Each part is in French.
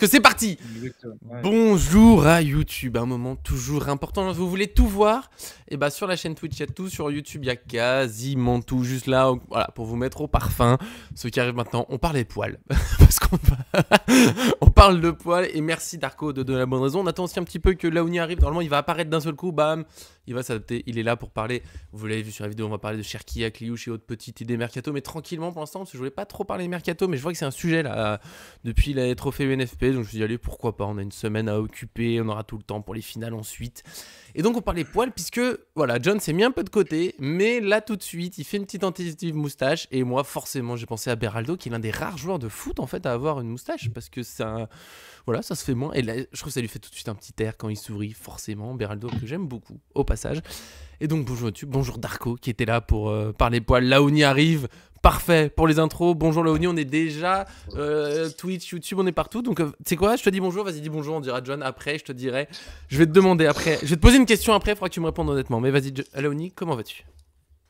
que c'est parti. Ouais. Bonjour à YouTube, un moment toujours important. Vous voulez tout voir? Et bah sur la chaîne Twitch, il y a tout. Sur YouTube, il y a quasiment tout. Juste là, voilà, pour vous mettre au parfum. Ceux qui arrivent maintenant, on parle des poils. Parce qu'on on parle de poils. Et merci Darko de donner la bonne raison. On attend aussi un petit peu que Laouni arrive. Normalement, il va apparaître d'un seul coup. Bam, il va s'adapter. Il est là pour parler. Vous l'avez vu sur la vidéo, on va parler de Cherki, Akliouche et autres petites idées mercato. Mais tranquillement pour l'instant, parce que je voulais pas trop parler mercato. Mais je vois que c'est un sujet là, depuis les trophées UNFP. Donc je me suis dit, allez, pourquoi pas. On a une semaine à occuper. On aura tout le temps pour les finales ensuite. Et donc on parlait poils, puisque voilà, John s'est mis un peu de côté. Mais là, tout de suite, il fait une petite tentative moustache. Et moi, forcément, j'ai pensé à Beraldo, qui est l'un des rares joueurs de foot en fait à avoir une moustache. Parce que ça. Voilà, ça se fait moins. Et là, je trouve que ça lui fait tout de suite un petit air quand il sourit, forcément. Beraldo, que j'aime beaucoup, au passage. Et donc, bonjour YouTube, bonjour Darko, qui était là pour parler poils. Laouni arrive, parfait pour les intros. Bonjour Laouni, on est déjà Twitch, YouTube, on est partout. Donc, tu sais quoi, je te dis bonjour, vas-y, dis bonjour, on dira John après, je te dirai. Je vais te demander après, je vais te poser une question après, il faudra que tu me répondes honnêtement. Mais vas-y, Laouni, comment vas-tu?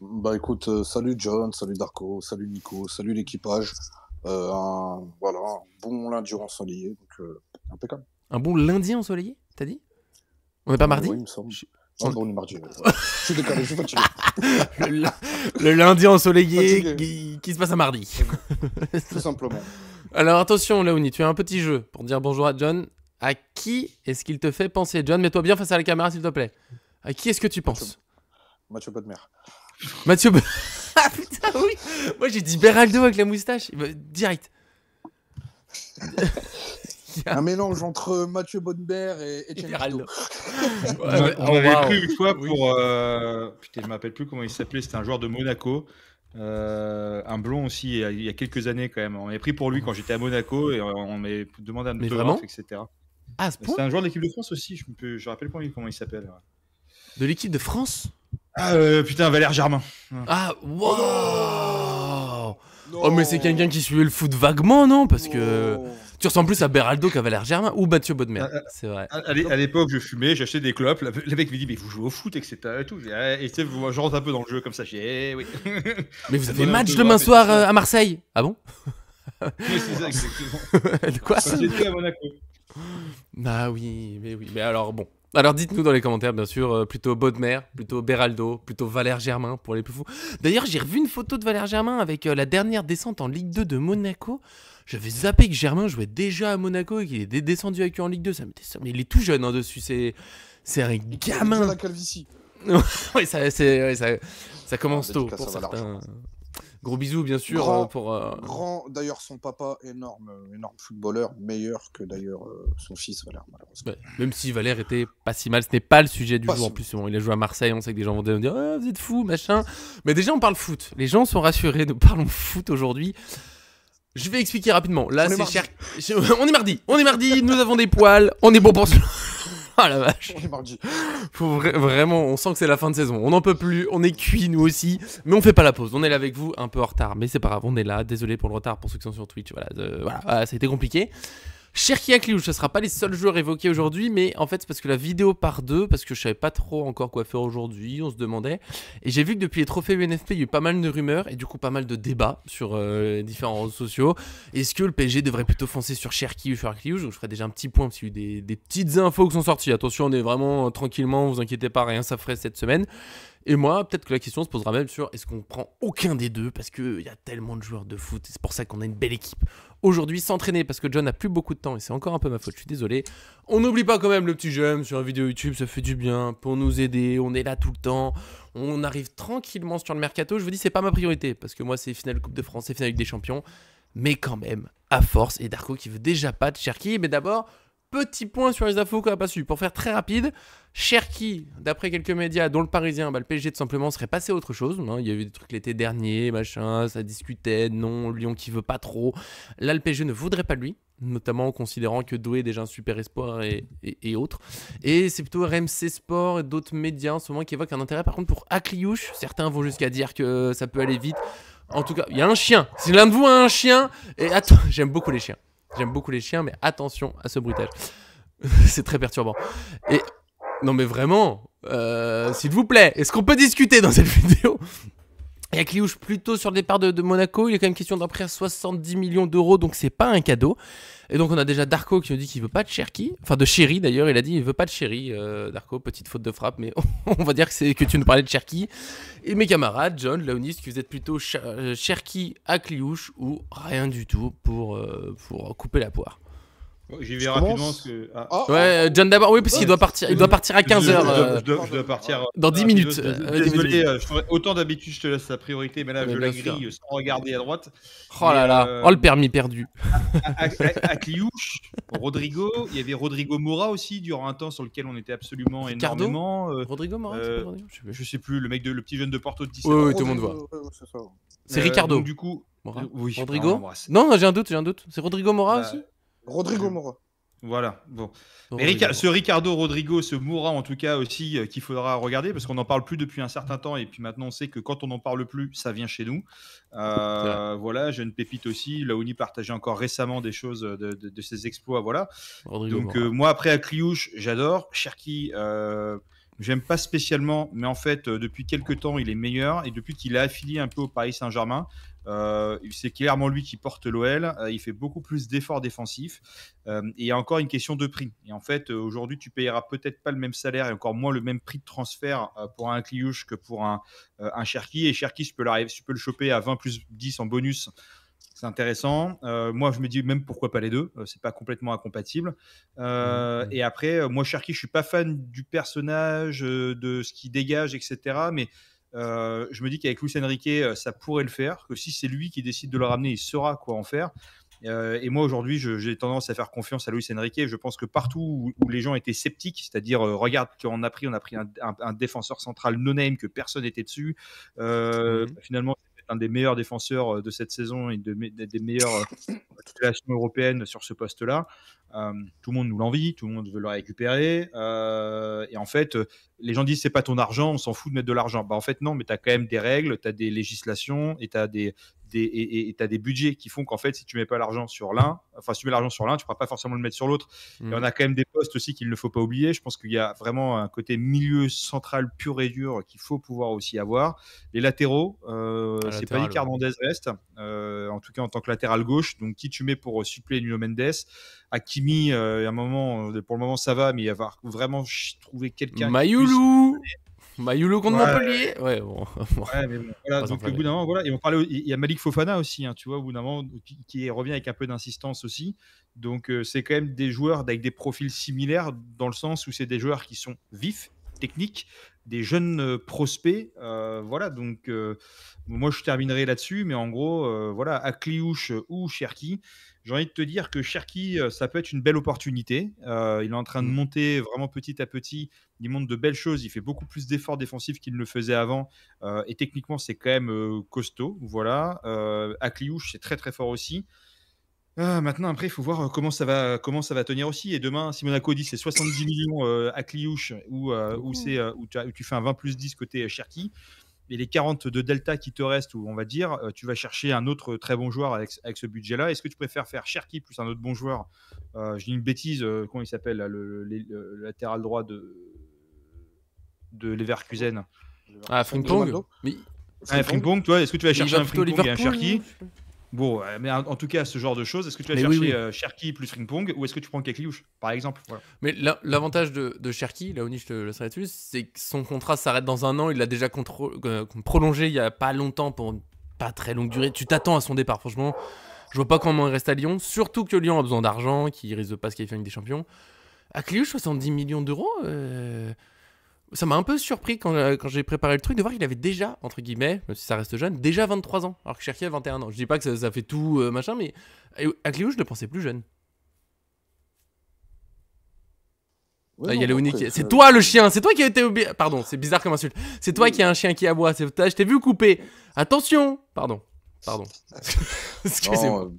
Bah écoute, salut John, salut Darko, salut Nico, salut l'équipage. Voilà, un bon lundi ensoleillé, donc impeccable. Un bon lundi ensoleillé, t'as dit? On n'est pas mardi? Oui, il me semble. Ah bon, on est mardi. Je suis décalé, je suis fatigué. le lundi ensoleillé Fatigué. qui se passe à mardi. Tout simplement. Alors attention Laouni, tu as un petit jeu pour dire bonjour à John. À qui est-ce qu'il te fait penser? John, mets-toi bien face à la caméra s'il te plaît. À qui est-ce que tu penses? Mathieu Bodmer. Mathieu... Ah putain oui. Moi j'ai dit Beraldo avec la moustache. Direct. Un mélange entre Mathieu Bodmer et Etienne Beraldo. Pito. Ouais, On avait wow. pris une fois Oui. pour. Putain, je me rappelle plus comment il s'appelait. C'était un joueur de Monaco. Un blond aussi, il y a quelques années quand même. On avait pris pour lui quand j'étais à Monaco et on m'avait demandé un Mais autographe, vraiment etc. Ah, à ce point? C'était un joueur de l'équipe de France aussi. Je rappelle pas comment il s'appelle. De l'équipe de France? Ah putain, Valère Germain. Ah, wow. Non. Oh mais c'est quelqu'un qui suivait le foot vaguement, non? Parce que Oh. tu ressembles plus à Beraldo qu'à Valère Germain ou Mathieu Bodmer, c'est vrai. À l'époque, je fumais, j'achetais des clopes. Le mec me dit, mais vous jouez au foot, etc. Et tout. Et tu sais, je rentre un peu dans le jeu comme ça. Je dis, eh oui. Mais vous avez Bon, match un peu demain grave, soir mais c'est ça. à Marseille? Ah bon? Oui, c'est ça, exactement. De quoi? Quand j'étais à Monaco. Ah oui, mais alors bon. Alors dites-nous dans les commentaires bien sûr, plutôt Bodmer, plutôt Beraldo, plutôt Valère Germain pour les plus fous. D'ailleurs j'ai revu une photo de Valère Germain avec la dernière descente en Ligue 2 de Monaco. J'avais zappé que Germain jouait déjà à Monaco et qu'il est descendu avec eux en Ligue 2. Mais il est tout jeune hein, dessus, c'est un Il a gamin. la calvitie. Ouais, ça commence tôt dédicace pour à Valère certains. Gros bisous bien sûr Grand- pour... Grand, d'ailleurs, son papa, énorme footballeur, meilleur que d'ailleurs son fils Valère, malheureusement. Ouais, même si Valère était pas si mal, ce n'est pas le sujet du Pas jour en si plus. Bon, il a joué à Marseille, on sait que des gens vont dire ah, vous êtes fous, machin. Mais déjà, on parle foot. Les gens sont rassurés, nous parlons foot aujourd'hui. Je vais expliquer rapidement. Là, On est c'est mardi. cher. On est mardi, nous avons des poils, on est bon pour ça. Ah la vache. On est mardi. Faut vraiment, on sent que c'est la fin de saison. On n'en peut plus, on est cuit nous aussi. Mais on fait pas la pause. On est là avec vous, un peu en retard. Mais c'est pas grave, on est là. Désolé pour le retard pour ceux qui sont sur Twitch. Voilà, ça a été compliqué. Cherki Akliouche, ce sera pas les seuls joueurs évoqués aujourd'hui, mais en fait c'est parce que la vidéo part 2, parce que je savais pas trop encore quoi faire aujourd'hui, on se demandait. Et j'ai vu que depuis les trophées UNFP, il y a eu pas mal de rumeurs et du coup pas mal de débats sur les différents réseaux sociaux. Est-ce que le PSG devrait plutôt foncer sur Cherki ou sur Akliouche? Donc je ferai déjà un petit point parce qu'il y a eu des petites infos qui sont sorties. Attention, on est vraiment tranquillement, vous inquiétez pas, rien ça ferait cette semaine. Et moi, peut-être que la question se posera même sur est-ce qu'on prend aucun des deux parce qu'il y a tellement de joueurs de foot et c'est pour ça qu'on a une belle équipe. Aujourd'hui, s'entraîner parce que John n'a plus beaucoup de temps et c'est encore un peu ma faute, je suis désolé. On n'oublie pas quand même le petit j'aime sur une vidéo YouTube, ça fait du bien pour nous aider, on est là tout le temps. On arrive tranquillement sur le mercato, je vous dis c'est pas ma priorité parce que moi c'est finale Coupe de France, c'est finale Ligue des Champions. Mais quand même, à force, et Darko qui veut déjà pas de Cherki, mais d'abord... Petit point sur les infos qu'on n'a pas su. Pour faire très rapide, Cherki, d'après quelques médias, dont le Parisien, le PSG tout simplement serait passé à autre chose. Hein, il y a eu des trucs l'été dernier, machin, ça discutait, non, Lyon qui veut pas trop. Là, le PSG ne voudrait pas de lui, notamment en considérant que Doué est déjà un super espoir et autres. Et c'est plutôt RMC Sport et d'autres médias en ce moment qui évoquent un intérêt par contre pour Akliouche. Certains vont jusqu'à dire que ça peut aller vite. En tout cas, il y a un chien. Si l'un de vous a un chien, et attends, j'aime beaucoup les chiens. J'aime beaucoup les chiens, mais attention à ce bruitage. C'est très perturbant. Et non, mais vraiment, s'il vous plaît, est-ce qu'on peut discuter dans cette vidéo? Et à Cliouche, plutôt sur le départ de Monaco, il est quand même question d'un prix à 70 millions d'euros, donc c'est pas un cadeau. Et donc on a déjà Darko qui nous dit qu'il veut pas de Cherki, enfin de Chéri d'ailleurs, il a dit il veut pas de Chéri, Darko, petite faute de frappe, mais on va dire que tu nous parlais de Cherki. Et mes camarades, John, Laonis, qui vous êtes plutôt Cherki à Cliouche ou rien du tout pour couper la poire. J'y vais rapidement parce que. Ouais, John d'abord, oui, parce qu'il doit partir à 15h. Je dois partir. Dans 10 minutes. Désolé, autant d'habitude, je te laisse la priorité, mais là, je la grille sans regarder à droite. Oh là là, oh le permis perdu. À Cliouche, Rodrigo, il y avait Rodrigo Mora aussi, durant un temps sur lequel on était absolument énormément. Rodrigo Mora, je sais plus, le petit jeune de Porto de 17 ans. Oui, tout le monde voit. C'est Ricardo. Donc, du coup, Mora. Oui, Rodrigo. Non, j'ai un doute. C'est Rodrigo Mora aussi. Rodrigo Mora. Voilà, bon. Mais ce Ricardo Rodrigo, ce Moura en tout cas aussi, qu'il faudra regarder parce qu'on n'en parle plus depuis un certain temps et puis maintenant on sait que quand on n'en parle plus, ça vient chez nous. Voilà, jeune pépite aussi. Laouni partageait encore récemment des choses de ses exploits. Voilà. Donc moi après à Cliouche, j'adore. Cherki, j'aime pas spécialement, mais en fait depuis quelques temps il est meilleur et depuis qu'il est affilié un peu au Paris Saint-Germain. C'est clairement lui qui porte l'OL, il fait beaucoup plus d'efforts défensifs et il y a encore une question de prix et en fait aujourd'hui tu payeras peut-être pas le même salaire et encore moins le même prix de transfert pour un Cliouche que pour un Cherki et Cherki tu peux le choper à 20 plus 10 en bonus, c'est intéressant. Moi je me dis même pourquoi pas les deux, c'est pas complètement incompatible. Et après moi Cherki je suis pas fan du personnage, de ce qu'il dégage etc, mais je me dis qu'avec Luis Enrique ça pourrait le faire, que si c'est lui qui décide de le ramener il saura quoi en faire. Et moi aujourd'hui j'ai tendance à faire confiance à Luis Enrique. Je pense que partout où les gens étaient sceptiques, c'est-à-dire regarde qu'on a pris un défenseur central no-name que personne n'était dessus, finalement c'est un des meilleurs défenseurs de cette saison et des meilleures populations européennes sur ce poste-là. Tout le monde nous l'envie, tout le monde veut le récupérer. Et en fait, les gens disent c'est pas ton argent, on s'en fout de mettre de l'argent. Bah en fait non, mais tu as quand même des règles, tu as des législations et tu as des budgets qui font qu'en fait si tu mets pas l'argent sur l'un, enfin si tu mets l'argent sur l'un, tu pourras pas forcément le mettre sur l'autre. Et on a quand même des postes aussi qu'il ne faut pas oublier. Je pense qu'il y a vraiment un côté milieu central pur et dur qu'il faut pouvoir aussi avoir. Les latéraux, c'est pas dit qu'Hernandez reste, en tout cas en tant que latéral gauche. Donc qui tu mets pour suppléer Nuno Mendes? Hakimi, à un moment, pour le moment ça va, mais il va vraiment trouver quelqu'un. Mayoulou contre Montpellier. Ouais, bon. Ouais, mais bon, voilà, donc au bout d'un moment, voilà. Et il y a Malik Fofana aussi, hein, tu vois, au bout d'un moment, qui revient avec un peu d'insistance aussi. Donc c'est quand même des joueurs avec des profils similaires dans le sens où c'est des joueurs qui sont vifs, techniques, des jeunes prospects. Voilà, donc moi je terminerai là-dessus, mais en gros, voilà, à Cliouche ou Cherki. J'ai envie de te dire que Cherki, ça peut être une belle opportunité. Il est en train de monter vraiment petit à petit. Il montre de belles choses. Il fait beaucoup plus d'efforts défensifs qu'il ne le faisait avant. Et techniquement, c'est quand même costaud. Voilà. À Cliouche, c'est très très fort aussi. Maintenant, après, il faut voir comment ça va tenir aussi. Et demain, si Monaco dit c'est 70 millions à Cliouche où tu fais un 20 plus 10 côté Cherki. Et les 40 de Delta qui te restent, où on va dire, tu vas chercher un autre très bon joueur avec ce budget-là. Est-ce que tu préfères faire Cherki plus un autre bon joueur? Je dis une bêtise, comment il s'appelle là, le latéral droit de Leverkusen. Frimpong. Frimpong, toi, est-ce que tu vas chercher un Frimpong et un Cherki? Bon, mais en tout cas, ce genre de choses, est-ce que tu vas chercher Cherki plus Frimpong ou est-ce que tu prends Kekliouche, par exemple? Voilà. Mais l'avantage de Cherki, là où je te laisserai dessus, c'est que son contrat s'arrête dans un an. Il l'a déjà prolongé il n'y a pas longtemps pour une pas très longue durée. Tu t'attends à son départ, franchement. Je vois pas comment il reste à Lyon, surtout que Lyon a besoin d'argent, qu'il risque de pas se qualifier avec des champions. À Kekliouche, 70 millions d'euros, ça m'a un peu surpris quand j'ai préparé le truc de voir qu'il avait déjà, entre guillemets, même si ça reste jeune, déjà 23 ans, alors que Cherki a 21 ans. Je dis pas que ça fait tout machin, mais à Clio, je le pensais plus jeune. Il y a Léonie qui... C'est toi le chien, c'est toi qui a été... Pardon, c'est bizarre comme insulte. C'est toi qui a un chien qui aboie, je t'ai vu couper. Attention. Pardon. Excusez-moi.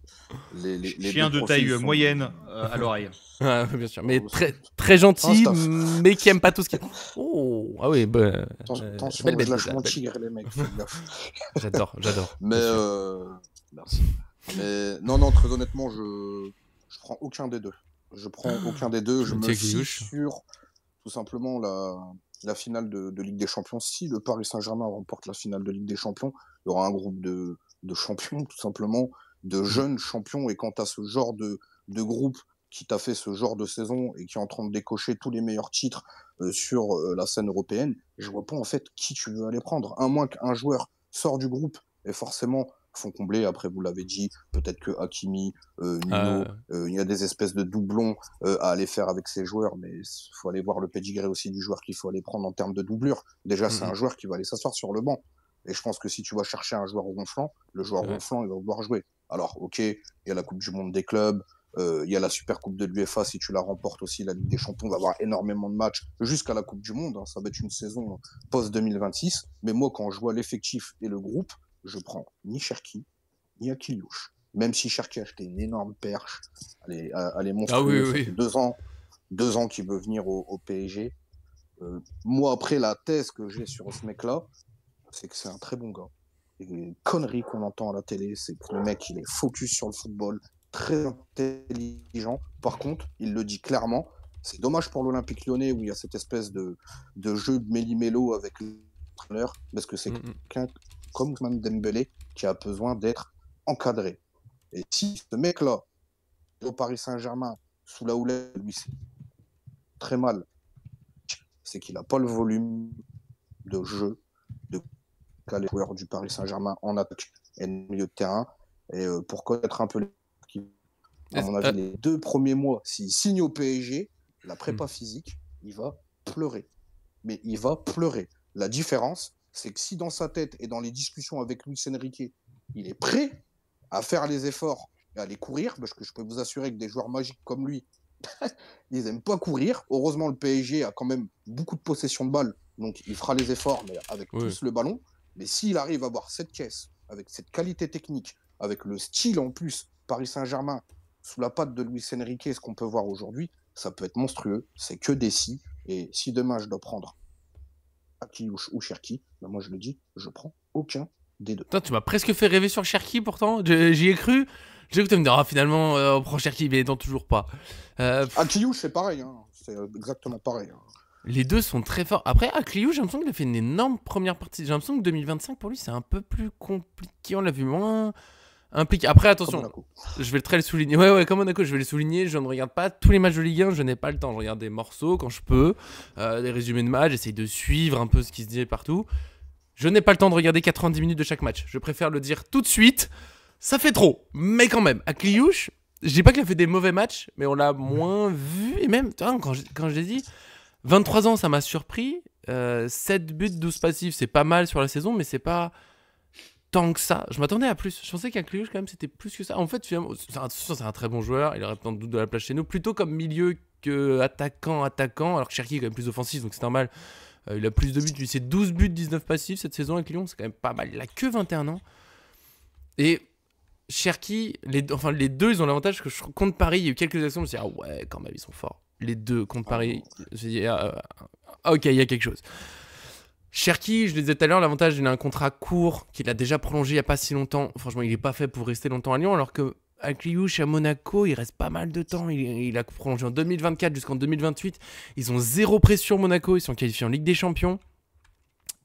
Les chiens de taille moyenne à l'oreille. Ah, bien sûr, mais très, très gentil, mais qui aime pas tout ce qui... Oh, ah oui, bah... Attention, je lâche mon tigre, les mecs. J'adore. Mais, merci. Mais, non, très honnêtement, je prends aucun des deux. Je me fie sur, tout simplement, la finale de Ligue des Champions, si le Paris Saint-Germain remporte la finale de Ligue des Champions, il y aura un groupe de champions, tout simplement, de jeunes champions. Et quand tu as ce genre de groupe qui t'a fait ce genre de saison et qui est en train de décocher tous les meilleurs titres sur la scène européenne, je vois pas en fait qui tu veux aller prendre. À moins qu'un joueur sort du groupe et forcément font combler. Après, vous l'avez dit, peut-être que Hakimi, Nino, il y a des espèces de doublons à aller faire avec ces joueurs, mais il faut aller voir le pedigree aussi du joueur qu'il faut aller prendre en termes de doublure. Déjà, c'est un joueur qui va aller s'asseoir sur le banc. Et je pense que si tu vas chercher un joueur ronflant, le joueur ronflant, il va vouloir jouer. Alors, ok, il y a la Coupe du Monde des clubs, il y a la Super Coupe de l'UEFA, si tu la remportes aussi, la Ligue des Champions va avoir énormément de matchs jusqu'à la Coupe du Monde. Hein, ça va être une saison post-2026. Mais moi, quand je vois l'effectif et le groupe, je prends ni Cherki, ni Akiliouche. Même si Cherki a acheté une énorme perche, elle est monstrueuse. Ça fait 2 ans qu'il veut venir au PSG. Moi, après, la thèse que j'ai sur ce mec-là, c'est que c'est un très bon gars. Et les conneries qu'on entend à la télé, c'est que le mec, il est focus sur le football, très intelligent. Par contre, il le dit clairement, c'est dommage pour l'Olympique Lyonnais où il y a cette espèce de jeu de méli-mélo avec l'entraîneur, parce que c'est quelqu'un comme Ousmane Dembélé qui a besoin d'être encadré. Et si ce mec-là, au Paris Saint-Germain, sous la houlette, lui, c'est très mal, c'est qu'il n'a pas le volume de jeu les joueurs du Paris Saint-Germain en attaque et en milieu de terrain. Et pour connaître un peu à mon avis, les 2 premiers mois, s'il signe au PSG, la prépa physique, il va pleurer. Mais il va pleurer. La différence, c'est que si dans sa tête et dans les discussions avec Luis Enrique, il est prêt à faire les efforts et à aller courir, parce que je peux vous assurer que des joueurs magiques comme lui, ils n'aiment pas courir. Heureusement, le PSG a quand même beaucoup de possession de balle, donc il fera les efforts, mais avec plus le ballon. Mais s'il arrive à avoir cette caisse, avec cette qualité technique, avec le style en plus, Paris Saint-Germain, sous la patte de Luis Enrique, ce qu'on peut voir aujourd'hui, ça peut être monstrueux. C'est que des si. Et si demain je dois prendre Akiliouche ou Cherki, ben moi je le dis, je prends aucun des deux. Putain, tu m'as presque fait rêver sur Cherki pourtant. J'y ai cru. J'ai cru que tu me diras finalement on prend Cherki, mais non, toujours pas. Akiliouche, c'est pareil. Hein. C'est exactement pareil. Hein. Les deux sont très forts. Après, Akiliouche, j'ai l'impression qu'il a fait une énorme première partie. J'ai l'impression que 2025, pour lui, c'est un peu plus compliqué. On l'a vu moins impliqué. Après, attention, je vais très le souligner. Ouais, comme Monaco, je vais le souligner. Je ne regarde pas tous les matchs de Ligue 1. Je n'ai pas le temps. Je regarde des morceaux quand je peux, des résumés de matchs. J'essaye de suivre un peu ce qui se dit partout. Je n'ai pas le temps de regarder 90 minutes de chaque match. Je préfère le dire tout de suite. Ça fait trop. Mais quand même, Akiliouche, je dis pas qu'il a fait des mauvais matchs, mais on l'a moins vu. Et même, quand je l'ai dit... 23 ans, ça m'a surpris. 7 buts, 12 passifs, c'est pas mal sur la saison, mais c'est pas tant que ça. Je m'attendais à plus. Je pensais qu'Akiliouche, quand même, c'était plus que ça. En fait, finalement, c'est un très bon joueur. Il aurait tant de doute de la place chez nous. Plutôt comme milieu que attaquant. Alors que Cherki est quand même plus offensif, donc c'est normal. Il a plus de buts. Lui, c'est 12 buts, 19 passifs cette saison avec Lyon. C'est quand même pas mal. Il a que 21 ans. Et Cherki, les deux, ils ont l'avantage que contre Paris, il y a eu quelques actions. Je me suis dit, ah ouais, quand même, ils sont forts. Les deux contre Paris, j'ai dit, ok, il y a quelque chose. Cherki, je le disais tout à l'heure, l'avantage, il a un contrat court qu'il a déjà prolongé il n'y a pas si longtemps. Franchement, il n'est pas fait pour rester longtemps à Lyon, alors que Akiliouche à Monaco, il reste pas mal de temps. Il a prolongé en 2024 jusqu'en 2028. Ils ont 0 pression Monaco, ils sont qualifiés en Ligue des Champions.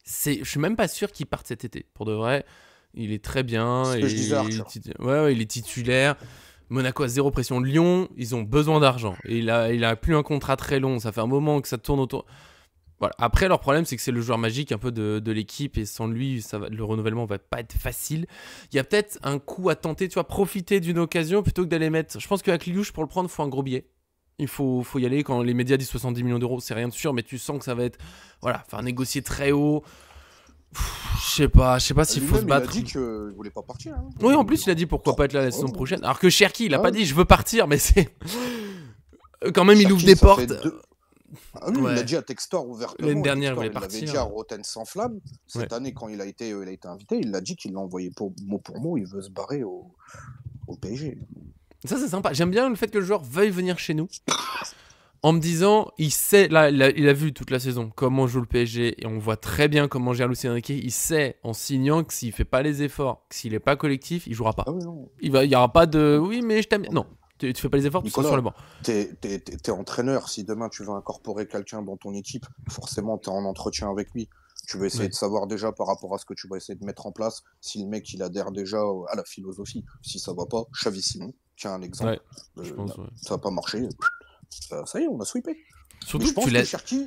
Je suis même pas sûr qu'il parte cet été. Pour de vrai, il est très bien. C'est ce que je disais, il est titulaire. Monaco a 0 pression. Lyon, ils ont besoin d'argent. Et il a plus un contrat très long. Ça fait un moment que ça tourne autour. Voilà. Après, leur problème, c'est que c'est le joueur magique un peu de l'équipe. Et sans lui, le renouvellement va pas être facile. Il y a peut-être un coup à tenter, tu vois, profiter d'une occasion plutôt que d'aller mettre. Je pense que Akiliouche, pour le prendre, il faut un gros billet. Il faut y aller. Quand les médias disent 70 millions d'euros, c'est rien de sûr. Mais tu sens que ça va être. Voilà, faire négocier très haut. Je sais pas s'il faut se battre. Il a dit qu'il voulait pas partir. Hein. Oui, en plus, il a dit pourquoi pas être là la saison prochaine. Alors que Cherki, il a pas dit je veux partir, mais c'est. Quand même, Cherki, il ouvre des portes. Ah oui, il l'a dit à Textor ouvertement. L'année dernière, il voulait partir. Il l'avait dit à Rotten sans flamme. Cette année, quand il a été invité, il l'a dit qu'il l'a envoyé mot pour mot. Il veut se barrer au PSG. Ça, c'est sympa. J'aime bien le fait que le joueur veuille venir chez nous. En me disant, il sait, là, il a vu toute la saison comment joue le PSG et on voit très bien comment gère Luis Enrique. Il sait en signant que s'il fait pas les efforts, que s'il est pas collectif, il jouera pas. Ah oui, non. Il y aura pas de oui, mais je t'aime. Non, Tu fais pas les efforts, tu seras Nicolas, sur le banc. t'es entraîneur. Si demain tu veux incorporer quelqu'un dans ton équipe, forcément t'es en entretien avec lui. Tu veux essayer Ouais. de savoir déjà par rapport à ce que tu vas essayer de mettre en place, si le mec il adhère déjà à la philosophie. Si ça va pas, Xavi Simon, tiens un exemple. Ouais, je pense, ouais. Ça va pas marcher. Ça y est, on a sweepé. Mais Surtout je pense tu que l'as. Cherki,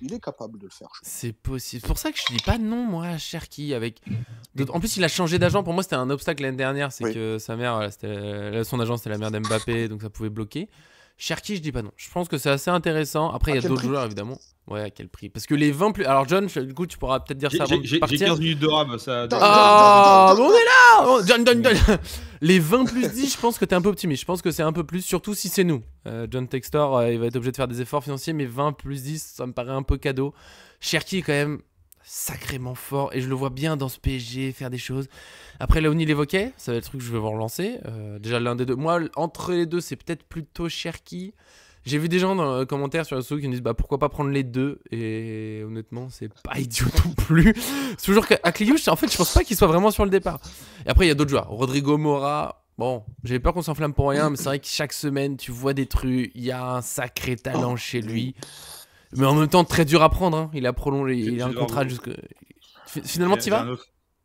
il est capable de le faire. C'est possible. C'est pour ça que je dis pas non, moi, à Cherki. En plus, il a changé d'agent. Pour moi, c'était un obstacle l'année dernière. C'est Oui. que sa mère, son agent, c'était la mère d'Mbappé, donc ça pouvait bloquer. Cherki, je dis pas non. Je pense que c'est assez intéressant. Après, il y a quel d'autres prix joueurs, évidemment. Ouais, à quel prix? Parce que les 20 plus. Alors, John, du coup, tu pourras peut-être dire ça avant de J'ai partir. 15 minutes de rame, ça. Ah, bon, on est là! John. Les 20 plus 10, je pense que t'es un peu optimiste. Je pense que c'est un peu plus, surtout si c'est nous. John Textor, il va être obligé de faire des efforts financiers, mais 20 plus 10, ça me paraît un peu cadeau. Cherki est quand même sacrément fort et je le vois bien dans ce PSG faire des choses. Après, Laoni l'évoquait, ça va être le truc que je vais vous relancer. Déjà, l'un des deux. Moi, entre les deux, c'est peut-être plutôt Cherki. J'ai vu des gens dans les commentaires sur le réseau qui me disent bah pourquoi pas prendre les deux, et honnêtement c'est pas idiot non plus. C'est toujours qu'à Kliouche, en fait je pense pas qu'il soit vraiment sur le départ. Et après il y a d'autres joueurs, Rodrigo Mora, bon j'avais peur qu'on s'enflamme pour rien, mais c'est vrai que chaque semaine tu vois des trucs, il y a un sacré talent chez lui, mais en même temps très dur à prendre, hein. Il a prolongé, il a un contrat jusque... Finalement t'y vas?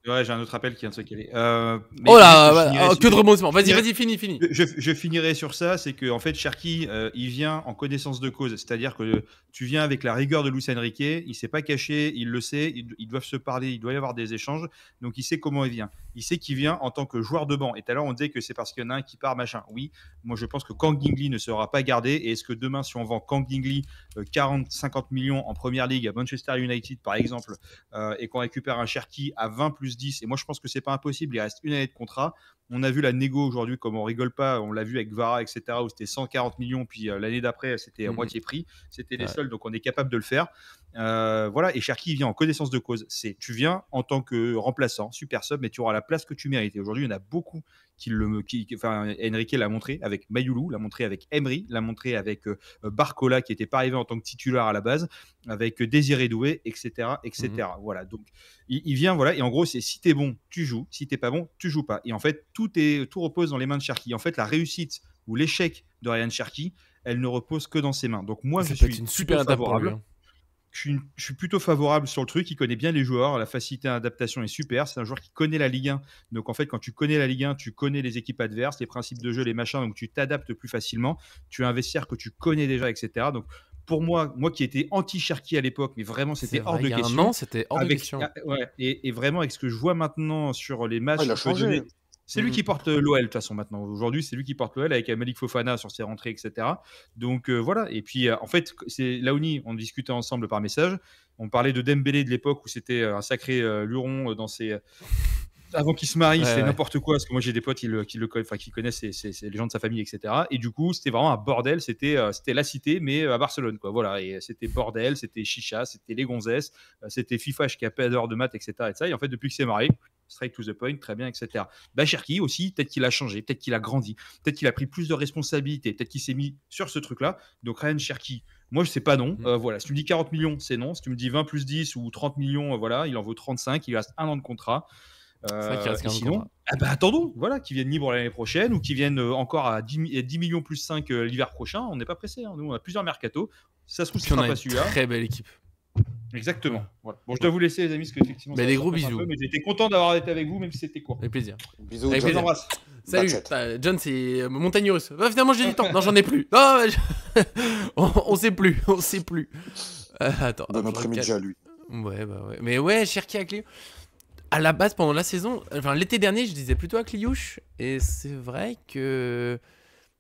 Ouais, j'ai un autre appel qui vient de se caler. Oh là, que de rebondissement. Vas-y, finis. Je finirai sur ça, c'est que en fait, Cherki, il vient en connaissance de cause. C'est-à-dire que tu viens avec la rigueur de Luis Enrique, il s'est pas caché, il le sait, ils doivent se parler, il doit y avoir des échanges, donc il sait comment il vient. Il sait qu'il vient en tant que joueur de banc. Et tout à l'heure, on disait que c'est parce qu'il y en a un qui part, machin. Oui, moi je pense que Kang Gingli ne sera pas gardé. Et est-ce que demain, si on vend Kang Gingli 40-50 millions en première ligue à Manchester United, par exemple, et qu'on récupère un Cherki à 20 plus 10, et moi je pense que c'est pas impossible, il reste une année de contrat. On a vu la négo aujourd'hui, comme on rigole pas, on l'a vu avec Vara, etc., où c'était 140 millions, puis l'année d'après, c'était à moitié prix. C'était les seuls, donc on est capable de le faire. Voilà, et Cherki vient en connaissance de cause. Tu viens en tant que remplaçant, super sub, mais tu auras la place que tu mérites. Et aujourd'hui, il y en a beaucoup Enrique l'a montré avec Mayoulou, l'a montré avec Emery, l'a montré avec Barcola, qui n'était pas arrivé en tant que titulaire à la base, avec Désiré Doué, etc. Voilà, donc il vient, voilà, et en gros, c'est si t'es bon, tu joues, si t'es pas bon, tu joues pas. Et en fait, tout repose dans les mains de Cherki. En fait, la réussite ou l'échec de Ryan Cherki, elle ne repose que dans ses mains. Donc moi, je suis une super étape favorable. Pour lui, hein. Je suis plutôt favorable sur le truc. Il connaît bien les joueurs. La facilité d'adaptation est super. C'est un joueur qui connaît la Ligue 1. Donc, en fait, quand tu connais la Ligue 1, tu connais les équipes adverses, les principes de jeu, les machins. Donc, tu t'adaptes plus facilement. Tu as un vestiaire que tu connais déjà, etc. Donc, pour moi qui étais anti-Cherki à l'époque, mais vraiment, c'était hors de question. Non, c'était hors de question. Ouais, et vraiment, avec ce que je vois maintenant sur les matchs, il a changé. C'est lui qui porte l'OL de toute façon maintenant. Aujourd'hui, c'est lui qui porte l'OL avec Malik Fofana sur ses rentrées, etc. Donc voilà. Et puis en fait, c'est Laoni, on discutait ensemble par message. On parlait de Dembélé de l'époque où c'était un sacré luron dans ses... Avant qu'il se marie, c'était n'importe quoi. Parce que moi, j'ai des potes qui connaissent les gens de sa famille, etc. Et du coup, c'était vraiment un bordel. C'était la cité, mais à Barcelone, quoi. Voilà. Et c'était bordel, c'était chicha, c'était les gonzesses, c'était FIFA, je capais d'heures de maths, etc. Et en fait, depuis qu'il s'est marié, straight to the point, très bien, etc. Cherki aussi, peut-être qu'il a changé, peut-être qu'il a grandi, peut-être qu'il a pris plus de responsabilités, peut-être qu'il s'est mis sur ce truc-là. Donc Ryan Cherki, moi je sais pas non. Voilà, si tu me dis 40 millions, c'est non. Si tu me dis 20 plus 10 ou 30 millions, voilà, il en vaut 35, il reste un an de contrat. C'est vrai qu'il reste sinon, attendons, voilà, qu'ils viennent libre l'année prochaine ou qu'ils viennent encore à 10 millions plus 5 l'hiver prochain. On n'est pas pressé. Hein. Nous, on a plusieurs mercatos. Ça se trouve, ce sera pas celui-là. Très belle équipe. Exactement. Voilà. Bon, je dois vous laisser, les amis, parce qu'effectivement, des gros bisous. Mais j'étais content d'avoir été avec vous, même si c'était court. Avec plaisir. Bisous, avec plaisir. Embrasse. Salut. John, c'est montagne russe. Finalement, j'ai du temps. Non, j'en ai plus. Non, on sait plus. Attends. Bon après-midi à lui. Ouais. Mais ouais, Cherki à Clio. À la base, pendant la saison, enfin l'été dernier, je disais plutôt à Kliouche. Et c'est vrai que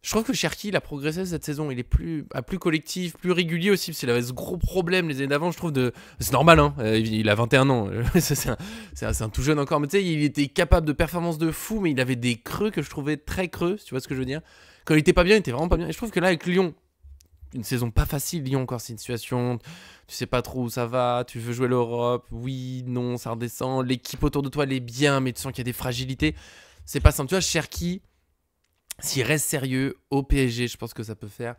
je trouve que Cherki, il a progressé cette saison. Il est plus collectif, plus régulier aussi. Parce qu'il avait ce gros problème les années d'avant, je trouve. C'est normal, hein. Il a 21 ans. c'est un tout jeune encore. Mais tu sais, il était capable de performances de fou. Mais il avait des creux que je trouvais très creux. Si tu vois ce que je veux dire. Quand il était pas bien, il était vraiment pas bien. Et je trouve que là, avec Lyon, une saison pas facile. Lyon, encore, c'est une situation. Tu sais pas trop où ça va. Tu veux jouer l'Europe. Oui, non, ça redescend. L'équipe autour de toi, elle est bien. Mais tu sens qu'il y a des fragilités. C'est pas simple. Tu vois, Cherki, s'il reste sérieux au PSG, je pense que ça peut faire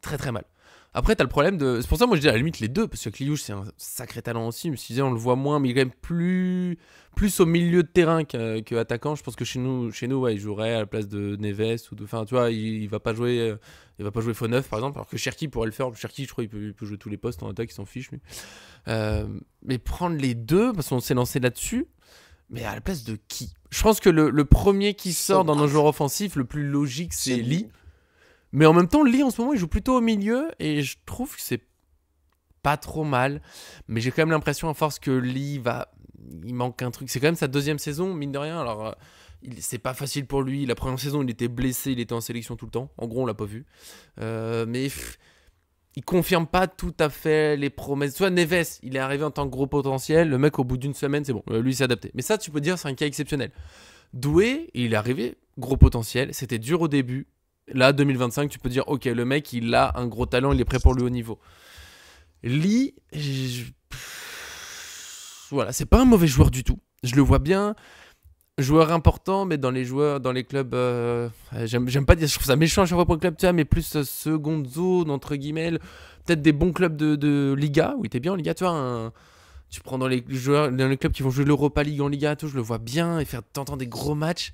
très très mal. Après, t'as le problème de. C'est pour ça, moi je dis à la limite les deux, parce que Kliouche c'est un sacré talent aussi. Mais si on le voit moins, mais il est quand même plus au milieu de terrain que attaquant. Je pense que chez nous ouais, il jouerait à la place de Neves ou de. Enfin, tu vois, il va pas jouer faux neuf par exemple, alors que Cherki pourrait le faire. Cherki, je crois, il peut jouer tous les postes en attaque, il s'en fiche lui. Mais prendre les deux, parce qu'on s'est lancé là-dessus. Mais à la place de qui? Je pense que le premier qui sort dans nos joueurs offensifs, le plus logique, c'est Lee. Mais en même temps, Lee, en ce moment, il joue plutôt au milieu. Et je trouve que c'est pas trop mal. Mais j'ai quand même l'impression, à force que Lee il manque un truc. C'est quand même sa deuxième saison, mine de rien. Alors, c'est pas facile pour lui. La première saison, il était blessé. Il était en sélection tout le temps. En gros, on l'a pas vu. Mais il confirme pas tout à fait les promesses. Soit Neves, il est arrivé en tant que gros potentiel. Le mec, au bout d'une semaine, c'est bon. Lui, il s'est adapté. Mais ça, tu peux dire, c'est un cas exceptionnel. Doué, il est arrivé, gros potentiel. C'était dur au début. Là, 2025, tu peux dire, ok, le mec, il a un gros talent, il est prêt pour le haut niveau. Lee, voilà, c'est pas un mauvais joueur du tout. Je le vois bien, joueur important, mais dans les clubs, j'aime pas dire, je trouve ça méchant à chaque fois pour le club, tu vois, mais plus seconde zone, entre guillemets, peut-être des bons clubs de Liga, où il était bien en Liga, tu vois, tu prends dans les clubs qui vont jouer l'Europa League en Liga, tout, je le vois bien, et faire t'entends des gros matchs.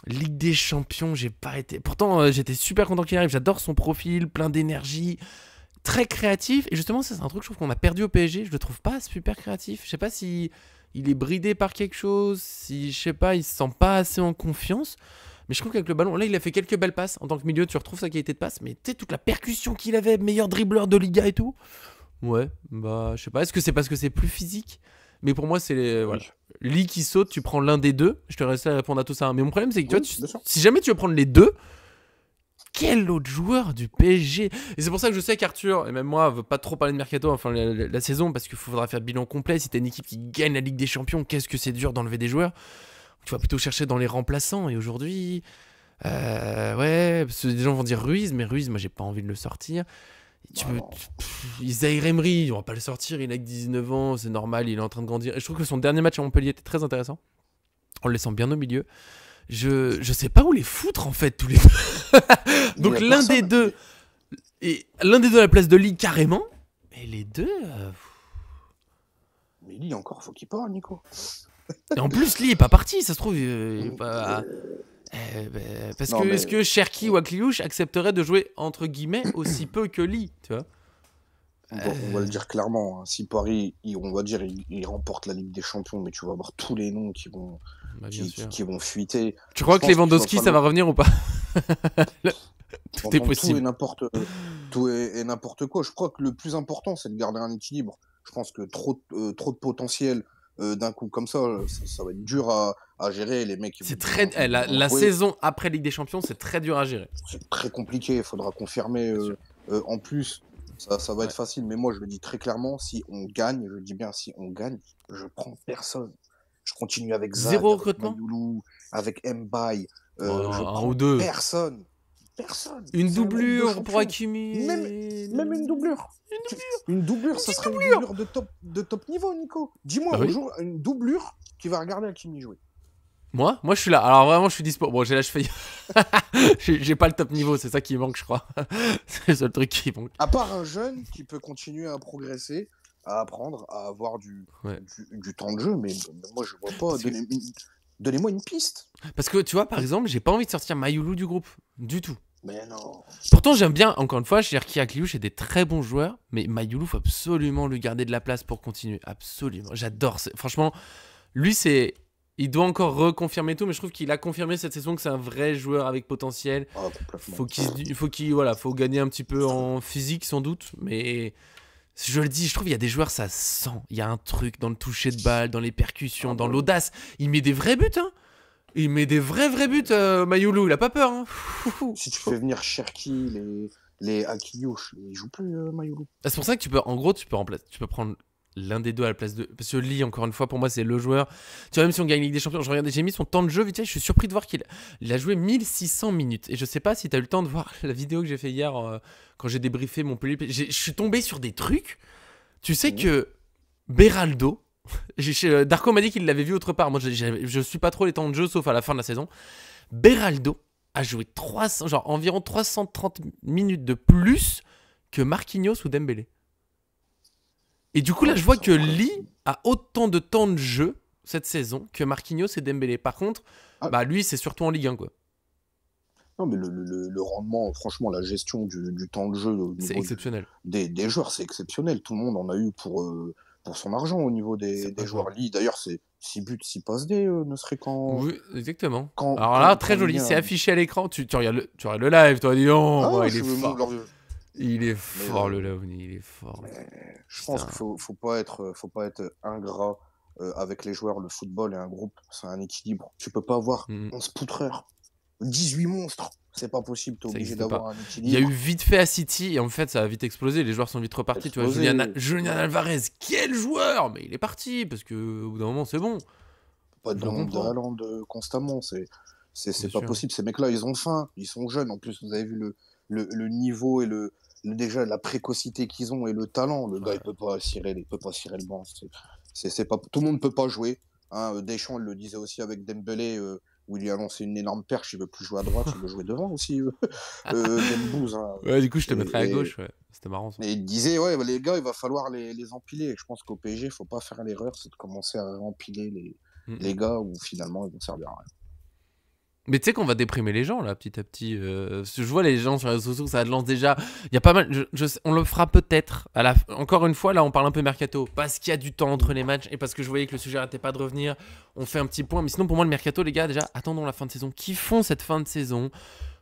Ligue des Champions, j'ai pas été. Pourtant, j'étais super content qu'il arrive. J'adore son profil, plein d'énergie, très créatif. Et justement, ça, c'est un truc, je trouve qu'on a perdu au PSG. Je le trouve pas super créatif. Je sais pas si il est bridé par quelque chose, si je sais pas, il se sent pas assez en confiance. Mais je trouve qu'avec le ballon, là, il a fait quelques belles passes. En tant que milieu, tu retrouves sa qualité de passe. Mais tu sais, toute la percussion qu'il avait, meilleur dribbleur de Liga et tout. Ouais, bah, je sais pas. Est-ce que c'est parce que c'est plus physique? Mais pour moi, c'est voilà. Lee qui saute, tu prends l'un des deux. Je te laisse répondre à tout ça. Mais mon problème, c'est que si jamais tu veux prendre les deux, quel autre joueur du PSG? Et c'est pour ça que je sais qu'Arthur, et même moi, veut pas trop parler de Mercato, enfin la saison, parce qu'il faudra faire bilan complet. Si t'as une équipe qui gagne la Ligue des Champions, qu'est-ce que c'est dur d'enlever des joueurs? Tu vas plutôt chercher dans les remplaçants. Et aujourd'hui, ouais, parce que des gens vont dire Ruiz, mais Ruiz, moi, j'ai pas envie de le sortir. Zaïre Emery, on va pas le sortir, il a que 19 ans, c'est normal, il est en train de grandir. Et je trouve que son dernier match à Montpellier était très intéressant, en le laissant bien au milieu. Je sais pas où les foutre en fait, tous les deux. Donc l'un des deux à la place de Lee carrément, et les deux. Mais Lee encore, faut qu'il parte, Nico. Et en plus, Lee est pas parti, ça se trouve. Il est pas... parce que est-ce que Cherki ou Akliouche accepterait de jouer entre guillemets aussi peu que Lee, tu vois? On va le dire clairement, hein. Si Paris, on va dire, il remporte la Ligue des Champions, mais tu vas voir tous les noms qui vont fuiter. Tu crois que Lewandowski, ça va revenir ou pas? Tout est possible. Tout est n'importe quoi. Je crois que le plus important, c'est de garder un équilibre. Je pense que trop de potentiel d'un coup comme ça va être dur à gérer. Les mecs, c'est très la saison après Ligue des Champions, c'est très dur à gérer. C'est très compliqué. Il faudra confirmer. En plus, ça va être facile. Mais moi, je le dis très clairement, si on gagne, je dis bien si on gagne, je prends personne. Je continue avec Zad, zéro recrutement, avec Mayoulou, avec Mbaye. Je prends deux. Personne. Une doublure pour Hakimi. Même une doublure. Une doublure, ça serait une doublure de top niveau, Nico. Dis-moi un jour une doublure qui va regarder Hakimi jouer. Moi, je suis là. Alors vraiment, je suis dispo. Bon, j'ai l'âge failli. J'ai pas le top niveau, c'est ça qui manque, je crois. C'est le seul truc qui manque. À part un jeune qui peut continuer à progresser, à apprendre, à avoir du temps de jeu, mais moi, je vois pas. Donnez-moi une piste. Parce que tu vois, par exemple, j'ai pas envie de sortir Mayoulou du groupe. Du tout. Mais non. Pourtant, j'aime bien, encore une fois, Cherki Akliouche est des très bons joueurs, mais Mayoulou, faut absolument lui garder de la place pour continuer. Absolument. J'adore. Franchement, lui, il doit encore reconfirmer tout, mais je trouve qu'il a confirmé cette saison que c'est un vrai joueur avec potentiel. Faut gagner un petit peu en physique, sans doute, mais je le dis, je trouve qu'il y a des joueurs, ça sent. Il y a un truc dans le toucher de balle, dans les percussions, dans l'audace. Il met des vrais buts, hein. Il met des vrais buts, Mayoulou, il a pas peur. Hein. Si tu fais venir Cherki, les Akliouche, il joue plus Mayoulou. C'est pour ça que tu peux prendre l'un des deux à la place de. Parce que Lee, encore une fois, pour moi, c'est le joueur. Tu vois, même si on gagne Ligue des Champions, j'ai mis son temps de jeu vite fait, je suis surpris de voir qu'il a joué 1600 minutes. Et je sais pas si tu as eu le temps de voir la vidéo que j'ai fait hier quand j'ai débriefé Montpellier. Je suis tombé sur des trucs. Tu sais que Beraldo. Darko m'a dit qu'il l'avait vu autre part. Moi, je suis pas trop les temps de jeu, sauf à la fin de la saison. Beraldo, a joué 300, genre environ 330 minutes de plus que Marquinhos ou Dembélé. Et du coup, là, je vois que Lee a autant de temps de jeu cette saison que Marquinhos et Dembélé. Par contre, lui, c'est surtout en Ligue 1, quoi. Non, mais le rendement, franchement, la gestion du temps de jeu au C'est niveau exceptionnel. des joueurs, c'est exceptionnel. Tout le monde en a eu pour son argent au niveau des joueurs. Lee, d'ailleurs, c'est 6 buts, 6 passes D, ne serait qu'en. Oui, exactement. Quand, Alors là, quand, très quand joli. Ligue 1, C'est affiché à l'écran. Tu regardes le live, toi, dis donc. Ah, Il est fort. leur- Il est fort, le Laouni. Il est fort. Je pense qu'il faut pas être ingrat avec les joueurs. Le football est un groupe, c'est un équilibre. Tu peux pas avoir 11 poutreurs, 18 monstres. C'est pas possible, t'es obligé d'avoir un équilibre. Il y a eu vite fait à City et en fait ça a vite explosé, les joueurs sont vite repartis. Tu vois, Julian Alvarez, quel joueur! Mais il est parti parce que au bout d'un moment c'est bon. Pas de Haaland constamment, c'est pas possible. Ces mecs-là, ils ont faim, ils sont jeunes. En plus, vous avez vu le niveau et déjà la précocité qu'ils ont et le talent. Le gars, il peut pas cirer le banc. C'est pas, tout le monde peut pas jouer. Hein. Deschamps, il le disait aussi avec Dembélé, où il lui a annoncé une énorme perche. Il veut plus jouer à droite, il veut jouer devant aussi. Dembouz, hein. Ouais, du coup, je te mettrais à gauche. Ouais. C'était marrant ça. Et il disait, ouais, les gars, il va falloir les empiler. Je pense qu'au PSG, il faut pas faire l'erreur, c'est de commencer à empiler les gars où finalement ils vont servir à rien. Mais tu sais qu'on va déprimer les gens là petit à petit. Je vois les gens sur les réseaux sociaux, ça lance déjà. Il y a pas mal. On le fera peut-être. Encore une fois, là, on parle un peu mercato parce qu'il y a du temps entre les matchs et parce que je voyais que le sujet n'arrêtait pas de revenir. On fait un petit point. Mais sinon, pour moi, le mercato, les gars, déjà, attendons la fin de saison. Qui font cette fin de saison?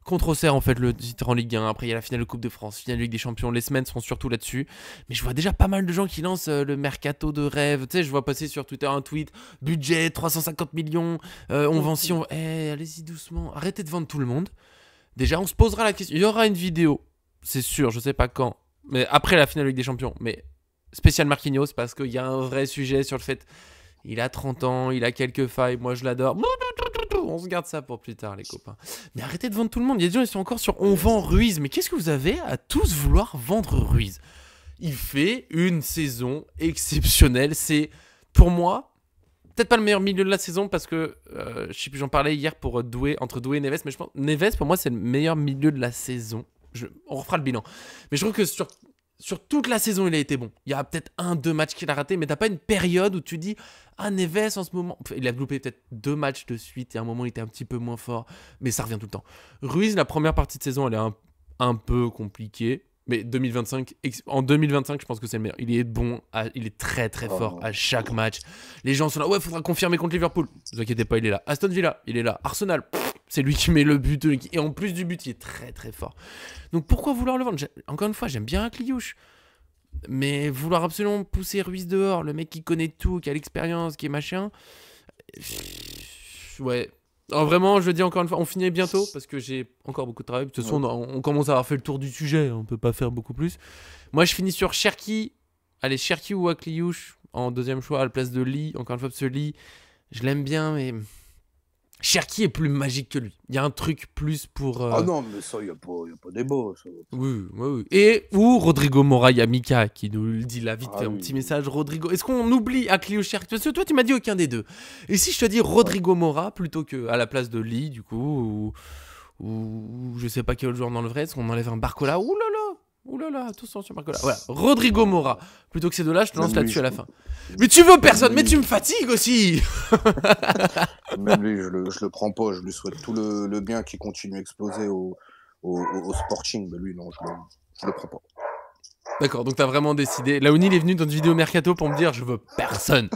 Contre Auxerre, en fait, le titre en Ligue 1. Après, il y a la finale de Coupe de France, finale de Ligue des Champions. Les semaines seront surtout là-dessus. Mais je vois déjà pas mal de gens qui lancent le mercato de rêve. Tu sais, je vois passer sur Twitter un tweet. Budget 350 millions. On vend si on. Allez-y doucement. Arrêtez de vendre tout le monde. Déjà, on se posera la question. Il y aura une vidéo. C'est sûr, je sais pas quand. Mais après la finale de Ligue des Champions. Mais spécial Marquinhos, parce qu'il y a un vrai sujet sur le fait. Il a 30 ans, il a quelques failles. Moi, je l'adore. On se garde ça pour plus tard, les copains. Mais arrêtez de vendre tout le monde. Il y a des gens qui sont encore sur on vend Ruiz. Mais qu'est-ce que vous avez à tous vouloir vendre Ruiz? Il fait une saison exceptionnelle. C'est, pour moi, peut-être pas le meilleur milieu de la saison parce que, je sais plus, j'en parlais hier pour entre Doué et Neves. Mais je pense Neves, pour moi, c'est le meilleur milieu de la saison. On refera le bilan. Mais je trouve que sur toute la saison, il a été bon. Il y a peut-être 1-2 matchs qu'il a raté, mais t'as pas une période où tu dis ah, Neves en ce moment. Il a loupé peut-être 2 matchs de suite et à un moment il était un petit peu moins fort, mais ça revient tout le temps. Ruiz, la première partie de saison, elle est un peu compliquée, mais en 2025, je pense que c'est le meilleur. Il est bon, il est très très fort à chaque match. Les gens sont là, ouais, faudra confirmer contre Liverpool. Ne vous inquiétez pas, il est là. Aston Villa, il est là. Arsenal, c'est lui qui met le but. Et en plus du but, il est très très fort. Donc pourquoi vouloir le vendre? Encore une fois, j'aime bien Kliouche. Mais vouloir absolument pousser Ruiz dehors, le mec qui connaît tout, qui a l'expérience, qui est machin. Ouais. Alors vraiment, je le dis encore une fois, on finit bientôt parce que j'ai encore beaucoup de travail. De toute façon, on commence à avoir fait le tour du sujet, on peut pas faire beaucoup plus. Moi, je finis sur Cherki. Allez, Cherki ou Akliouche en deuxième choix à la place de Lee. Encore une fois, ce Lee, je l'aime bien, mais Cherki est plus magique que lui. Il y a un truc plus pour. Ah non, mais ça, il n'y a pas débat. Ça. Oui. Et ou Rodrigo Mora, il y a Mika qui nous le dit là vite fait, un petit message. Rodrigo, est-ce qu'on oublie Akli ou Cherki? Parce que toi, tu m'as dit aucun des deux. Et si je te dis Rodrigo Mora plutôt que à la place de Lee, du coup, ou je sais pas quel autre joueur dans le vrai, est-ce qu'on enlève un Barcola? Ouh là là, attention sur Barcola. Voilà, Rodrigo Mora. Plutôt que ces deux-là, je te lance là-dessus à la fin. Mais tu veux personne, mais tu me fatigues aussi. Même lui, je le prends pas. Je lui souhaite tout le bien qui continue à exploser au Sporting. Mais lui, non, je le prends pas. D'accord, donc t'as vraiment décidé. Laouni, il est venu dans une vidéo mercato pour me dire je veux personne.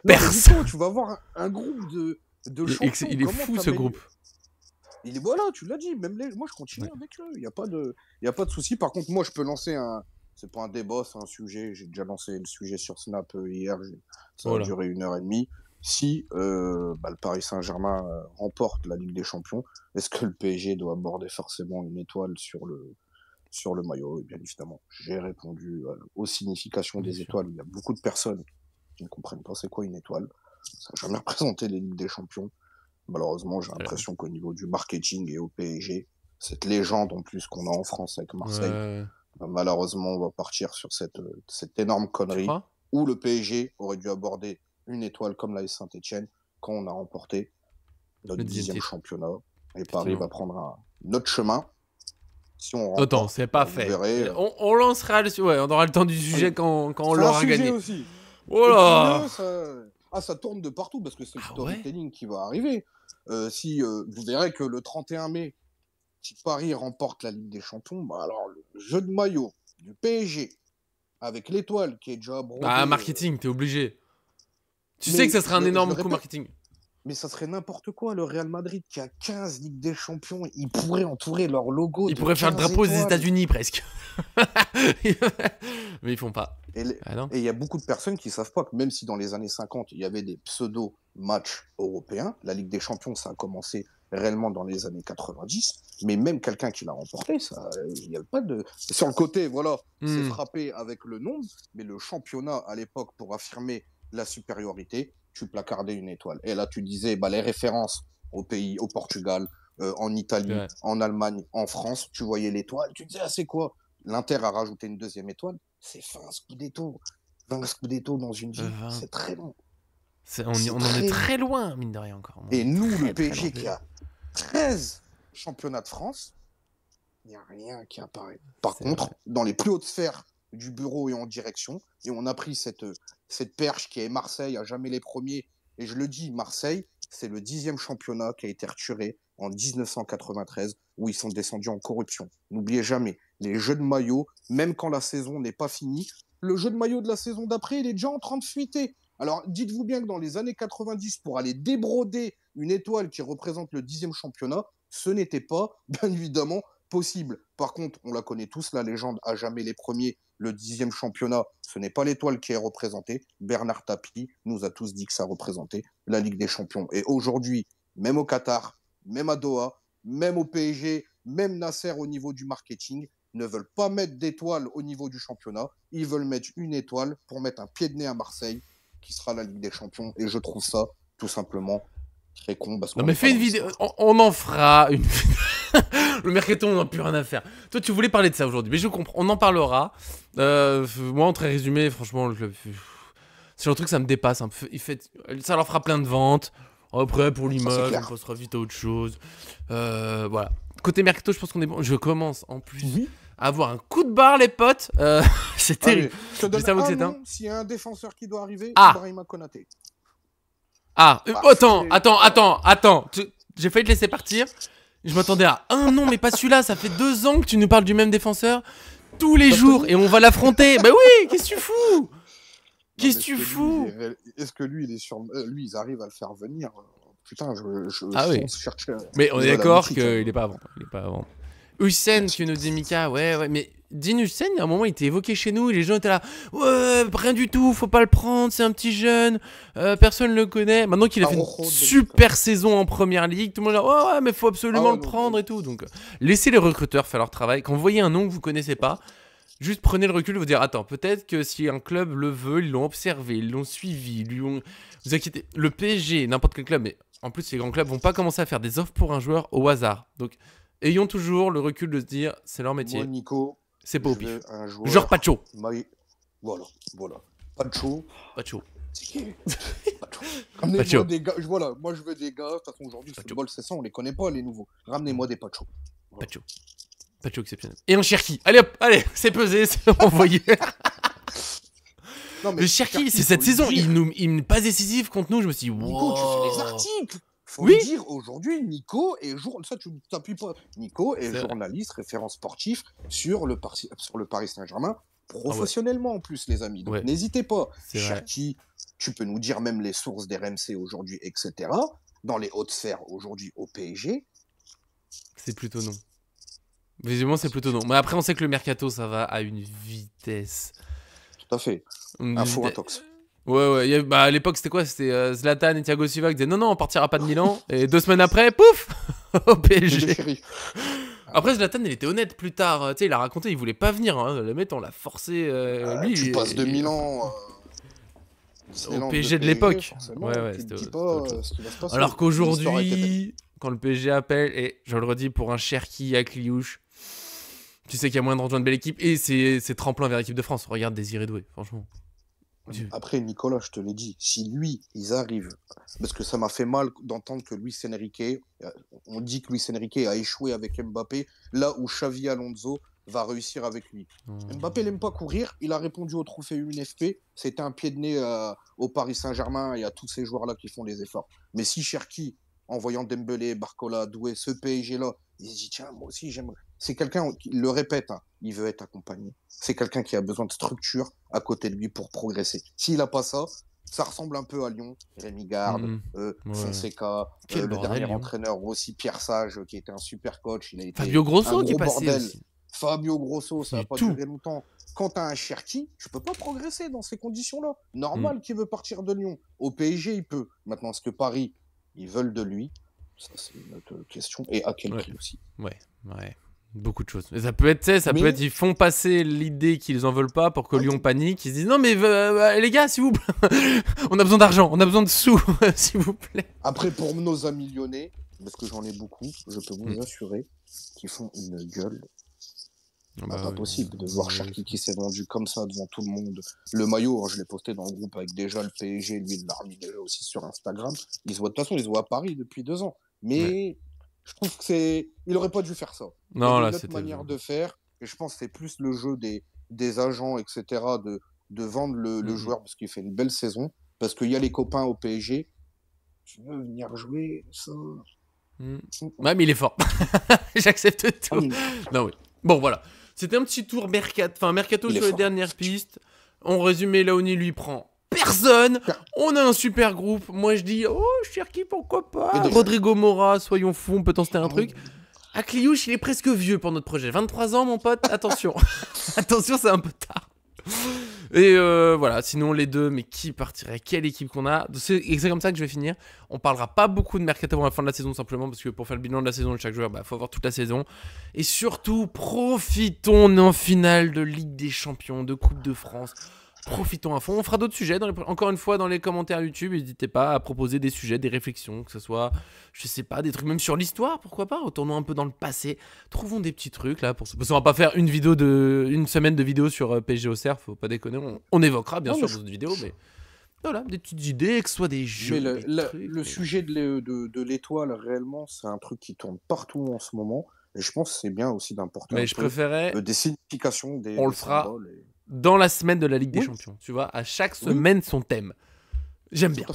Personne. Tu vas avoir un groupe de champions. Il est fou ce groupe. Voilà, tu l'as dit. Même moi, je continue avec eux. Il y a pas de souci. Par contre, moi, je peux lancer c'est pas un débat, c'est un sujet. J'ai déjà lancé le sujet sur Snap hier. Ça a duré 1h30. Si le Paris Saint-Germain remporte la Ligue des Champions, est-ce que le PSG doit aborder forcément une étoile sur le maillot? Et bien évidemment, j'ai répondu aux significations des étoiles. Il y a beaucoup de personnes qui ne comprennent pas c'est quoi une étoile. Ça n'a jamais représenté les Ligues des Champions. Malheureusement, j'ai l'impression qu'au niveau du marketing et au PSG, cette légende en plus qu'on a en France avec Marseille, malheureusement, on va partir sur cette énorme connerie où le PSG aurait dû aborder une étoile comme l'AS Saint-Etienne quand on a remporté notre 10e championnat. Et Paris va prendre un autre chemin. Si on Attends, c'est pas fait. Verrez, on lancera le sujet. Ouais, on aura le temps du sujet quand on l'aura gagné. Aussi. Oh là ça tourne de partout parce que c'est le storytelling qui va arriver. Vous verrez que le 31 mai, si Paris remporte la Ligue des Champions, alors le jeu de maillot du PSG avec l'étoile qui est déjà brodée... marketing, t'es obligé. Tu sais que ça serait un énorme coup marketing. Mais ça serait n'importe quoi, le Real Madrid qui a 15 Ligues des Champions, ils pourraient entourer leur logo. Ils pourraient faire le drapeau des États-Unis presque. Mais ils font pas. Et il y a beaucoup de personnes qui savent pas que même si dans les années 50, il y avait des pseudo-matchs européens, la Ligue des Champions, ça a commencé réellement dans les années 90, mais même quelqu'un qui l'a remporté, il n'y a pas de... Sur le côté, voilà, c'est frappé avec le nombre, mais le championnat à l'époque, pour affirmer la supériorité, tu placardais une étoile. Et là, tu disais, les références au pays, au Portugal, en Italie, en Allemagne, en France, tu voyais l'étoile, tu disais, c'est quoi? L'Inter a rajouté une deuxième étoile, c'est 20 Scudetto. 20 Scudetto dans une vie, c'est très long. On en est très loin, mine de rien, encore. Et nous, le PSG qui a 13 championnats de France, il n'y a rien qui apparaît. Par contre, dans les plus hautes sphères du bureau et en direction, et on a pris cette perche qui est Marseille, à jamais les premiers, et je le dis, Marseille, c'est le 10e championnat qui a été retiré en 1993, où ils sont descendus en corruption. N'oubliez jamais, les jeux de maillot, même quand la saison n'est pas finie, le jeu de maillot de la saison d'après, il est déjà en train de fuiter. Alors, dites-vous bien que dans les années 90, pour aller débroder une étoile qui représente le 10e championnat, ce n'était pas, bien évidemment, possible. Par contre, on la connaît tous, la légende à jamais les premiers, le 10e championnat, ce n'est pas l'étoile qui est représentée. Bernard Tapie nous a tous dit que ça représentait la Ligue des Champions. Et aujourd'hui, même au Qatar, même à Doha, même au PSG, même Nasser au niveau du marketing, ne veulent pas mettre d'étoile au niveau du championnat. Ils veulent mettre une étoile pour mettre un pied de nez à Marseille, qui sera la Ligue des Champions. Et je trouve ça, tout simplement, très con. Parce non mais fais une vidéo, on en fera une. Le mercato, on n'a plus rien à faire. Toi, tu voulais parler de ça aujourd'hui, mais je comprends, on en parlera. Moi, en très résumé, franchement, c'est le truc, ça me dépasse un peu. Ça leur fera plein de ventes. Après, pour l'image, on passera vite à autre chose. Voilà. Côté mercato, je pense qu'on est bon. Je commence en plus à avoir un coup de barre, les potes. C'est terrible. Je te donne un nom, s'il y a un défenseur qui doit arriver, Ibrahima Konaté. Attends. J'ai failli te laisser partir. Je m'attendais à un nom, mais pas celui-là. Ça fait 2 ans que tu nous parles du même défenseur tous les jours et on va l'affronter. Bah oui, qu'est-ce que tu fous? Qu'est-ce que tu fous? Est-ce que lui, il est sur... lui, ils arrivent à le faire venir? Putain, je cherche. Mais on est d'accord qu'il est pas à vendre. Hussein, qui nous dit Mika, ouais, mais Dean Hussein, à un moment, il était évoqué chez nous et les gens étaient là, ouais, rien du tout, faut pas le prendre, c'est un petit jeune, personne le connaît. Maintenant qu'il a fait une super saison en première ligue, tout le monde est là, ouais, mais faut absolument le prendre et tout. Donc, laissez les recruteurs faire leur travail. Quand vous voyez un nom que vous connaissez pas, juste prenez le recul et vous dire, attends, peut-être que si un club le veut, ils l'ont observé, ils l'ont suivi, vous inquiétez, le PSG, n'importe quel club, mais en plus, les grands clubs vont pas commencer à faire des offres pour un joueur au hasard. Donc, ayons toujours le recul de se dire, c'est leur métier. Moi, Nico, c'est pas au pif. Genre Pacho. Voilà. Pacho. C'est qui? Ramenez-moi des gars. Voilà, moi je veux des gars. De toute façon, aujourd'hui, le football, c'est ça, on les connaît pas, les nouveaux. Ramenez-moi des Pacho. Voilà. Pacho exceptionnel. Et un Cherki. Allez, c'est pesé, c'est envoyé. Non, le Cherki, c'est cette saison. Il n'est pas décisif contre nous. Je me suis dit, wow. Nico, tu fais les articles. Faut le dire aujourd'hui, Nico est ça tu t'appuies pas. Nico est journaliste, référent sportif sur le Paris Saint-Germain, professionnellement en plus, les amis. Donc n'hésitez pas. Cherki, tu peux nous dire même les sources d'RMC aujourd'hui, etc. Dans les hautes sphères aujourd'hui au PSG. C'est plutôt non. Visiblement, c'est plutôt non. Mais après, on sait que le mercato, ça va à une vitesse. Tout à fait. Info intox. Ouais. À l'époque, c'était quoi? C'était Zlatan et Thiago Silva qui disaient non, on partira pas de Milan. Et 2 semaines après, pouf, au PSG. Après, Zlatan, il était honnête plus tard. Tu sais, il a raconté, il voulait pas venir. Hein. Le mec, on l'a forcé. Lui, tu passes de Milan au PSG de l'époque. Ouais, c'était alors qu'aujourd'hui, quand le PSG appelle, et je le redis, pour un Cherki à Cliouche, tu sais qu'il y a moyen de rejoindre une belle équipe. Et c'est tremplin vers l'équipe de France. Regarde Désiré Doué, franchement. Après, Nicolas, je te l'ai dit, si lui, ils arrivent, parce que ça m'a fait mal d'entendre que Luis Enrique, on dit que Luis Enrique a échoué avec Mbappé, là où Xavi Alonso va réussir avec lui. Mbappé n'aime pas courir, il a répondu au trophée UNFP, c'était un pied de nez au Paris Saint-Germain et à tous ces joueurs-là qui font les efforts. Mais si Cherki, en voyant Dembélé, Barcola, Doué, ce PSG-là, il se dit, tiens, moi aussi, j'aimerais. C'est quelqu'un, il le répète, hein, il veut être accompagné. C'est quelqu'un qui a besoin de structure à côté de lui pour progresser. S'il n'a pas ça, ça ressemble un peu à Lyon. Rémi Garde, Fonseca, le dernier entraîneur aussi, Pierre Sage, qui était un super coach. Il a été Fabio Grosso un qui est gros passé bordel. aussi. Fabio Grosso, ça n'a pas duré longtemps. Quand tu as un Cherki, tu peux pas progresser dans ces conditions-là. Normal qu'il veut partir de Lyon. Au PSG, il peut. Maintenant, est-ce que Paris, ils veulent de lui? Ça, c'est une autre question. Et à quel prix aussi? Ouais. Beaucoup de choses. Et ça peut être, peut être, ils font passer l'idée qu'ils en veulent pas pour que Lyon panique. Ils se disent non mais les gars, s'il vous plaît, on a besoin d'argent, on a besoin de sous, s'il vous plaît. Après, pour nos amis lyonnais, parce que j'en ai beaucoup, je peux vous assurer qu'ils font une gueule. Pas possible de voir Cherki qui s'est vendu comme ça devant tout le monde. Le maillot, je l'ai posté dans le groupe avec déjà le PSG, lui il l'a remis déjà aussi sur Instagram. De toute façon, ils se voient à Paris depuis 2 ans. Mais je trouve que il aurait pas dû faire ça. Non, là, c'est une autre manière de faire. Et je pense que c'est plus le jeu des agents, etc., de vendre le joueur parce qu'il fait une belle saison. Parce qu'il y a les copains au PSG. Tu veux venir jouer ça? Ouais, mais il est fort. J'accepte tout. Non, oui. Bon, voilà. C'était un petit tour mercato sur les dernières pistes. On résumait, Laoni lui prend personne. On a un super groupe. Moi, je dis, oh, Cherki, pourquoi pas. Rodrigo Mora, soyons fous, on peut tenter un truc. Akliouche, il est presque vieux pour notre projet. 23 ans, mon pote, attention. Attention, c'est un peu tard. Et voilà, sinon les deux, mais qui partirait? Quelle équipe qu'on a? C'est comme ça que je vais finir. On parlera pas beaucoup de mercato avant la fin de la saison, simplement parce que pour faire le bilan de la saison de chaque joueur, faut avoir toute la saison. Et surtout, profitons en finale de Ligue des Champions, de Coupe de France. Profitons à fond. On fera d'autres sujets, encore une fois, dans les commentaires YouTube. N'hésitez pas à proposer des sujets, des réflexions, que ce soit, je sais pas, des trucs même sur l'histoire, pourquoi pas. Retournons un peu dans le passé. Trouvons des petits trucs là. Parce qu'on va pas faire une semaine de vidéo sur PSG au Cerf, faut pas déconner. On évoquera bien sûr d'autres vidéos, mais voilà, des petites idées, que ce soit des jeux. Le sujet de l'étoile, réellement, c'est un truc qui tourne partout en ce moment. Et je pense que c'est bien aussi d'importer mais je préférais des significations, on le fera dans la semaine de la Ligue des Champions. Tu vois, à chaque semaine son thème. J'aime bien.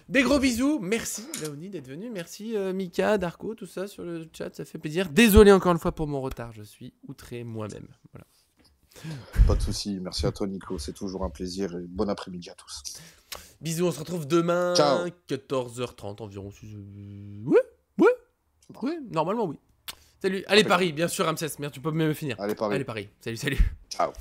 Des gros bisous. Merci Laoni d'être venu. Merci Mika, Darko, tout ça sur le chat, ça fait plaisir. Désolé encore une fois pour mon retard, je suis outré moi-même. Voilà. Pas de soucis. Merci à toi Nico, c'est toujours un plaisir et bon après-midi à tous. Bisous, on se retrouve demain. Ciao. 14h30 environ. Ouais, normalement oui. Salut. Allez Paris, bien sûr Ramsès. Merde, tu peux même finir. Allez Paris. Salut. Ciao.